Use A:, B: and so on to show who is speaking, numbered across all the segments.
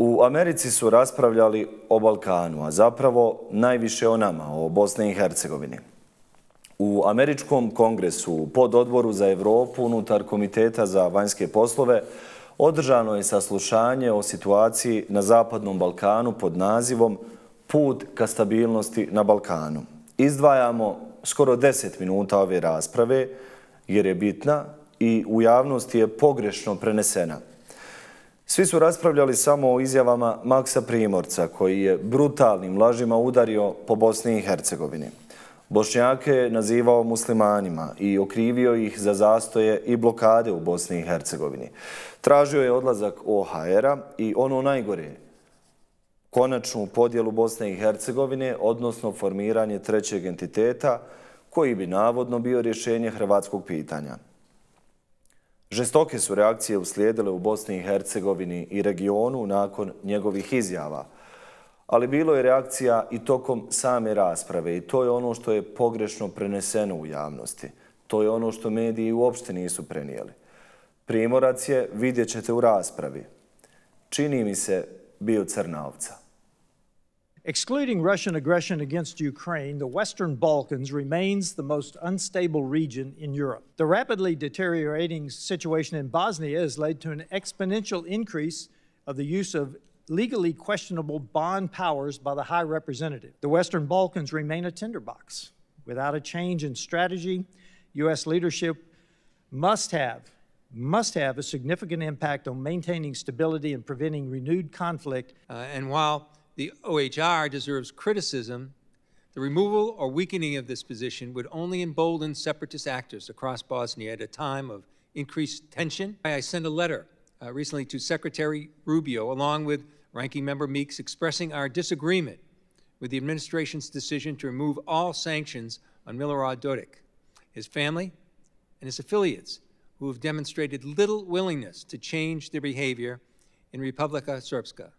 A: U Americi su raspravljali o Balkanu, a zapravo najviše o nama, o Bosni i Hercegovini. U Američkom kongresu, u pododboru za Evropu unutar Komiteta za vanjske poslove, održano je saslušanje o situaciji na Zapadnom Balkanu pod nazivom Put ka stabilnosti na Balkanu. Izdvajamo skoro 10 minuta ove rasprave jer je bitna i u javnosti je pogrešno prenesena. Svi su raspravljali samo o izjavama Maksa Primorca, koji je brutalnim lažima udario po Bosni i Hercegovini. Bošnjake je nazivao muslimanima i okrivio ih za zastoje i blokade u Bosni i Hercegovini. Tražio je odlazak OHR-a i ono najgore, konačnu podjelu Bosne i Hercegovine, odnosno formiranje trećeg entiteta koji bi navodno bio rješenje hrvatskog pitanja. Žestoke su reakcije uslijedile u Bosni i Hercegovini i regionu nakon njegovih izjava, ali bilo je reakcija i tokom same rasprave i to je ono što je pogrešno preneseno u javnosti. To je ono što mediji uopšte nisu prenijeli. Primorac je, vidjet ćete u raspravi, čini mi se, bio crna ovca.
B: Excluding Russian aggression against Ukraine, the Western Balkans remains the most unstable region in Europe. The rapidly deteriorating situation in Bosnia has led to an exponential increase of the use of legally questionable bond powers by the High Representative. The Western Balkans remain a tinderbox. Without a change in strategy, U.S. leadership must have a significant impact on maintaining stability and preventing renewed conflict.
C: And while the OHR deserves criticism, the removal or weakening of this position would only embolden separatist actors across Bosnia at a time of increased tension. I sent a letter recently to Secretary Rubio, along with Ranking Member Meeks, expressing our disagreement with the administration's decision to remove all sanctions on Milorad Dodik, his family, and his affiliates, who have demonstrated little willingness to change their behavior in Republika Srpska.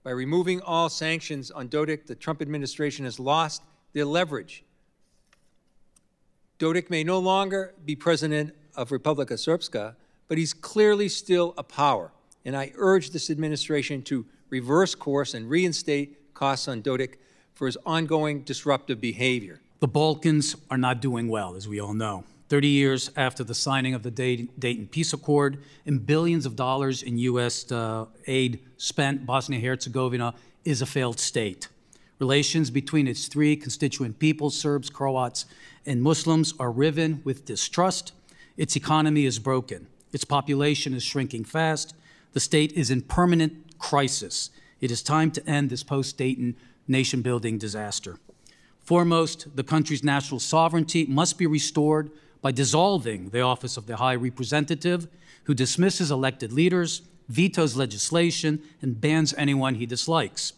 C: By removing all sanctions on Dodik, the Trump administration has lost their leverage. Dodik may no longer be president of Republika Srpska, but he's clearly still a power. And I urge this administration to reverse course and reinstate costs on Dodik for his ongoing disruptive behavior.
D: The Balkans are not doing well, as we all know. 30 years after the signing of the Dayton Peace Accord and billions of dollars in U.S. aid spent, Bosnia-Herzegovina is a failed state. Relations between its three constituent peoples, Serbs, Croats, and Muslims, are riven with distrust. Its economy is broken. Its population is shrinking fast. The state is in permanent crisis. It is time to end this post-Dayton nation-building disaster. Foremost, the country's national sovereignty must be restored by dissolving the office of the High Representative, who dismisses elected leaders, vetoes legislation, and bans anyone he dislikes.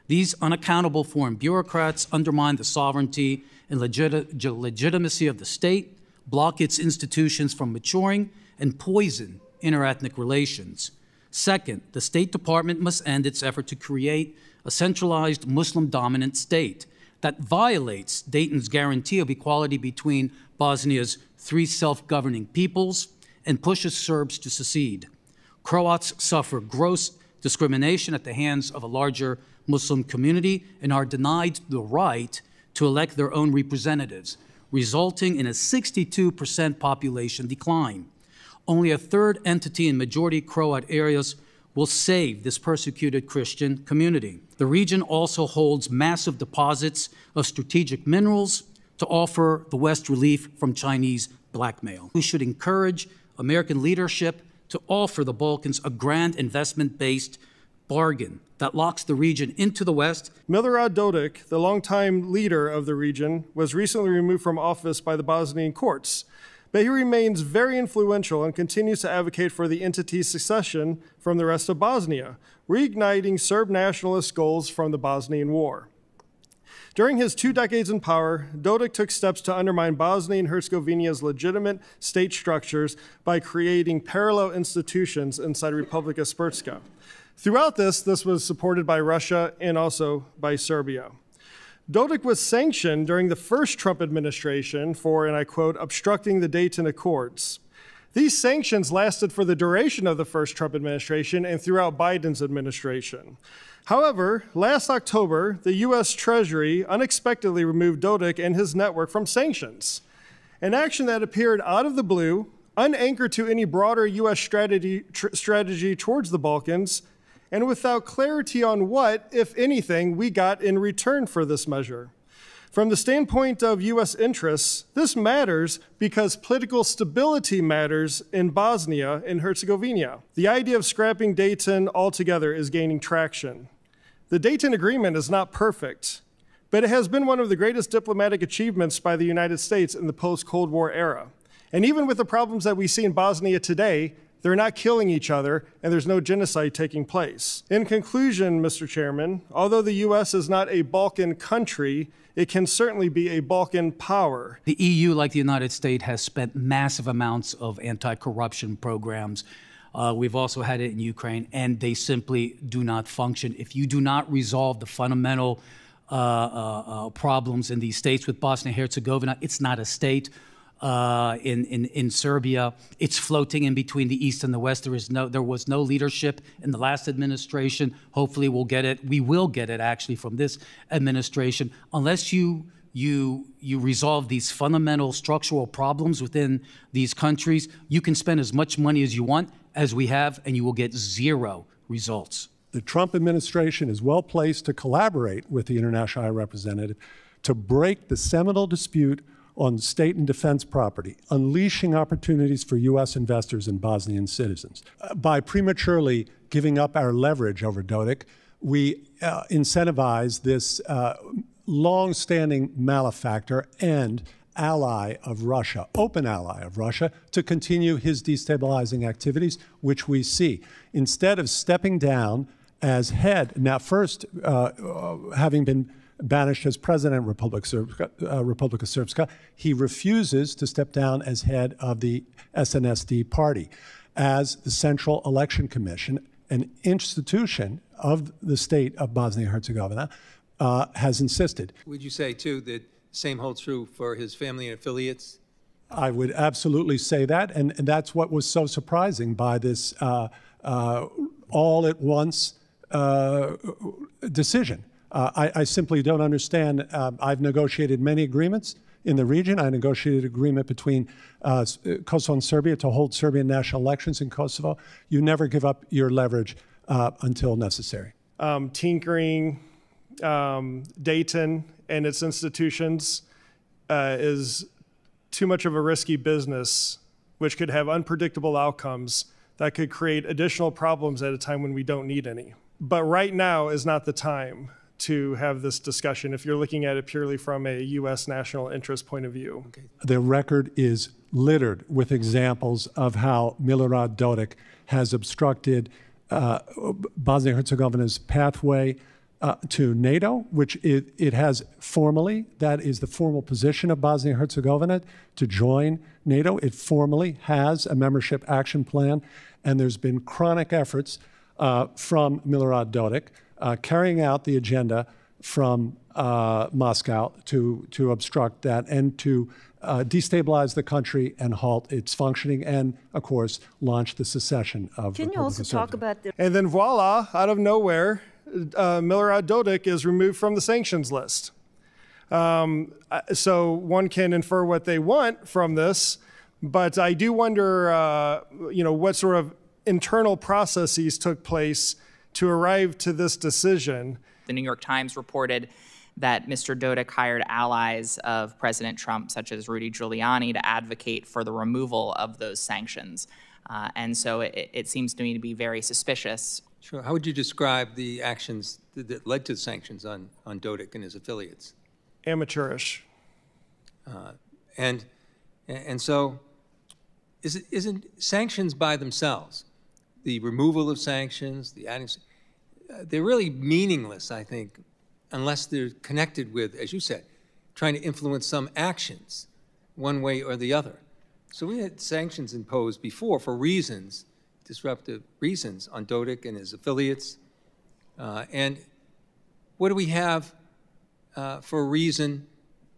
D: These unaccountable foreign bureaucrats undermine the sovereignty and legitimacy of the state, block its institutions from maturing, and poison interethnic relations. Second, the State Department must end its effort to create a centralized Muslim-dominant state that violates Dayton's guarantee of equality between Bosnia's three self-governing peoples and pushes Serbs to secede. Croats suffer gross discrimination at the hands of a larger Muslim community and are denied the right to elect their own representatives, resulting in a 62% population decline. Only a third entity in majority Croat areas will save this persecuted Christian community. The region also holds massive deposits of strategic minerals to offer the West relief from Chinese blackmail. We should encourage American leadership to offer the Balkans a grand investment-based bargain that locks the region into the West.
E: Milorad Dodik, the longtime leader of the region, was recently removed from office by the Bosnian courts. But he remains very influential and continues to advocate for the entity's secession from the rest of Bosnia, reigniting Serb nationalist goals from the Bosnian War. During his 2 decades in power, Dodik took steps to undermine Bosnia and Herzegovina's legitimate state structures by creating parallel institutions inside Republika Srpska. Throughout this was supported by Russia and also by Serbia. Dodik was sanctioned during the first Trump administration for, and I quote, obstructing the Dayton Accords. These sanctions lasted for the duration of the first Trump administration and throughout Biden's administration. However, last October, the U.S. Treasury unexpectedly removed Dodik and his network from sanctions, an action that appeared out of the blue, unanchored to any broader U.S. strategy towards the Balkans, and without clarity on what, if anything, we got in return for this measure. From the standpoint of U.S. interests, this matters because political stability matters in Bosnia and Herzegovina. The idea of scrapping Dayton altogether is gaining traction. The Dayton Agreement is not perfect, but it has been one of the greatest diplomatic achievements by the United States in the post-Cold War era. And even with the problems that we see in Bosnia today, they're not killing each other, and there's no genocide taking place. In conclusion, Mr. Chairman, although the U.S. is not a Balkan country, it can certainly be a Balkan power.
D: The EU, like the United States, has spent massive amounts of anti-corruption programs. We've also had it in Ukraine, and they simply do not function. If you do not resolve the fundamental problems in these states, with Bosnia and Herzegovina, it's not a state. In Serbia, it's floating in between the East and the West. There was no leadership in the last administration. Hopefully we'll get it. We will get it actually from this administration. Unless you resolve these fundamental structural problems within these countries, you can spend as much money as you want, as we have, and you will get zero results.
F: The Trump administration is well placed to collaborate with the International High Representative to break the seminal dispute on state and defense property, unleashing opportunities for U.S. investors and Bosnian citizens. By prematurely giving up our leverage over Dodik, we incentivize this long-standing malefactor and ally of Russia, open ally of Russia, to continue his destabilizing activities, which we see. Instead of stepping down as head, now first having been banished as president of Republic of Srpska, he refuses to step down as head of the SNSD party. As the Central Election Commission, an institution of the state of Bosnia and Herzegovina, has insisted.
C: Would you say, too, that the same holds true for his family and affiliates?
F: I would absolutely say that, and that's what was so surprising by this all-at-once decision. I simply don't understand. I've negotiated many agreements in the region. I negotiated an agreement between Kosovo and Serbia to hold Serbian national elections in Kosovo. You never give up your leverage until necessary.
E: Tinkering Dayton and its institutions is too much of a risky business, which could have unpredictable outcomes that could create additional problems at a time when we don't need any. But right now is not the time to have this discussion if you're looking at it purely from a U.S. national interest point of view.
F: Okay. The record is littered with examples of how Milorad Dodik has obstructed Bosnia and Herzegovina's pathway to NATO, which it has formally, that is the formal position of Bosnia and Herzegovina to join NATO. It formally has a membership action plan, and there's been chronic efforts from Milorad Dodik carrying out the agenda from Moscow to obstruct that and to destabilize the country and halt its functioning and, of course, launch the secession of
G: Can you also talk about the...
E: And then voila, out of nowhere, Milorad Dodik is removed from the sanctions list. So one can infer what they want from this, but I do wonder, what sort of internal processes took place to arrive to this decision.
H: The New York Times reported that Mr. Dodik hired allies of President Trump, such as Rudy Giuliani, to advocate for the removal of those sanctions. And so it seems to me to be very suspicious.
C: Sure. How would you describe the actions that led to the sanctions on Dodik and his affiliates?
E: Amateurish.
C: And so isn't sanctions by themselves, the removal of sanctions, the adding, they're really meaningless, I think, unless they're connected with, as you said, trying to influence some actions one way or the other. So we had sanctions imposed before for reasons, disruptive reasons, on Dodik and his affiliates. And what do we have for a reason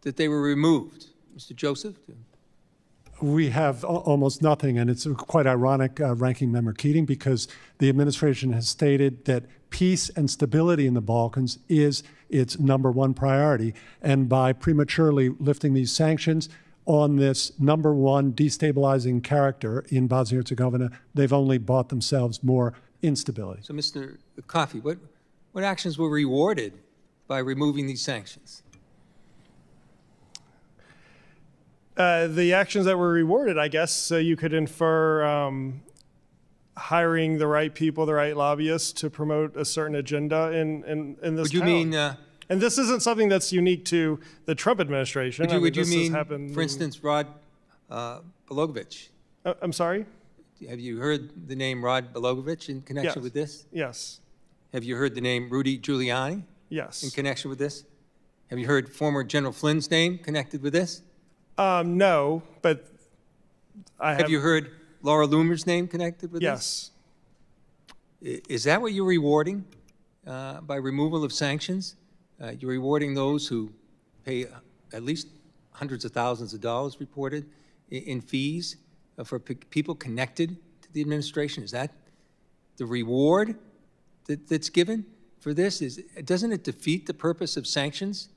C: that they were removed? Mr. Joseph?
F: We have almost nothing, and it's quite ironic, Ranking Member Keating, because the administration has stated that peace and stability in the Balkans is its #1 priority, and by prematurely lifting these sanctions on this #1 destabilizing character in Bosnia-Herzegovina, they've only bought themselves more instability.
C: So, Mr. Coffey, what actions were rewarded by removing these sanctions?
E: The actions that were rewarded, I guess, so you could infer hiring the right people, the right lobbyists to promote a certain agenda in this
C: Would you
E: town.
C: mean...
E: and this isn't something that's unique to the Trump administration.
C: Would you
E: this has
C: mean,
E: happened
C: for instance, Rod Bogledajte?
E: I'm sorry?
C: Have you heard the name Rod Bogledajte in connection
E: Yes.
C: with this?
E: Yes.
C: Have you heard the name Rudy Giuliani
E: Yes.
C: in connection with this? Have you heard former General Flynn's name connected with this?
E: No, but I
C: Have you heard Laura Loomer's name connected with
E: Yes.
C: this? Is that what you're rewarding by removal of sanctions? You're rewarding those who pay at least hundreds of thousands of dollars reported in fees for people connected to the administration. Is that the reward that's given for this? Doesn't it defeat the purpose of sanctions,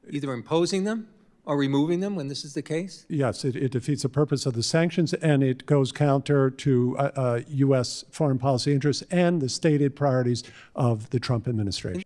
C: either imposing them or removing them when this is the case?
F: Yes, it defeats the purpose of the sanctions, and it goes counter to U.S. foreign policy interests and the stated priorities of the Trump administration.